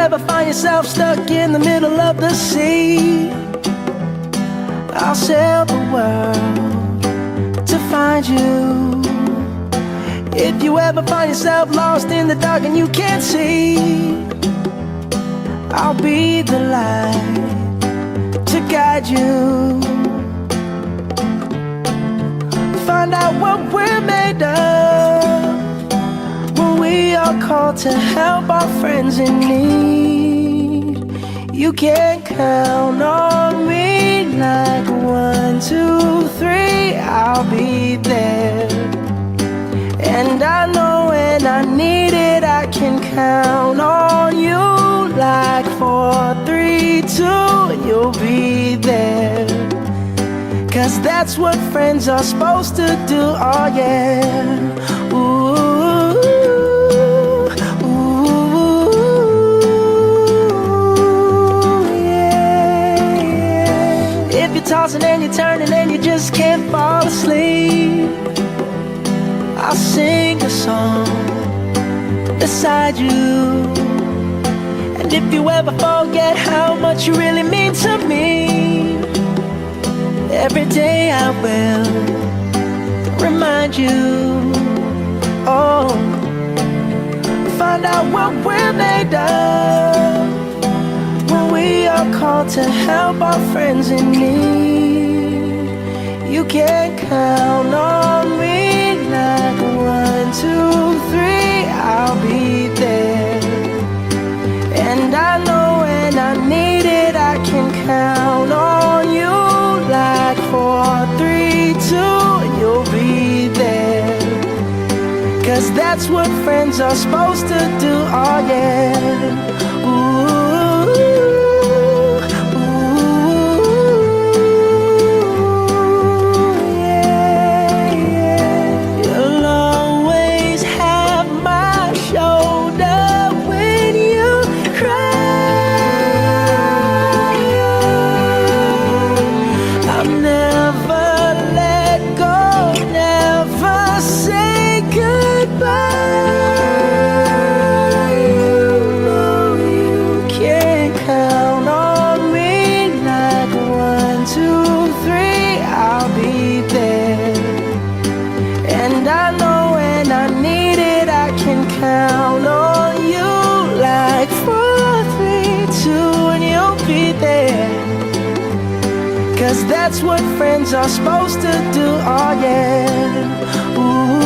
ever find yourself stuck in the middle of the sea, I'll sail the world to find you. If you ever find yourself lost in the dark and you can't see, I'll be the light to guide you. Find out what we're made of when we are called to help our friends in need. You can count on me like 1, 2, 3, I'll be there. And I know when I need it, I can count on you like 4, 3, 2, and you'll be there. 'Cause that's what friends are supposed to do, oh yeah. Ooh, ooh, yeah, yeah. If you're tossing and you're turning and you just can't fall asleep, I'll sing a song beside you. And if you ever forget how much you really mean to me, every day I will remind you. Oh, find out what we're made of when we are called to help our friends in need. You can count on me like 1, 2, 3, I'll be there. And I know when I need it, I can count on you like 4, 3, 2, and you'll be there. 'Cause that's what friends are supposed to do, oh yeah. Ooh, ooh, yeah, yeah. You'll always have my shoulder when you cry. I'll never let go, never say goodbye. You know you can count on me like 1, 2, 3, I'll be there. And I know when I need it, I can count on you like 4, 3, 2, and you'll be there. 'Cause that's what friends are supposed to do, oh yeah. Ooh.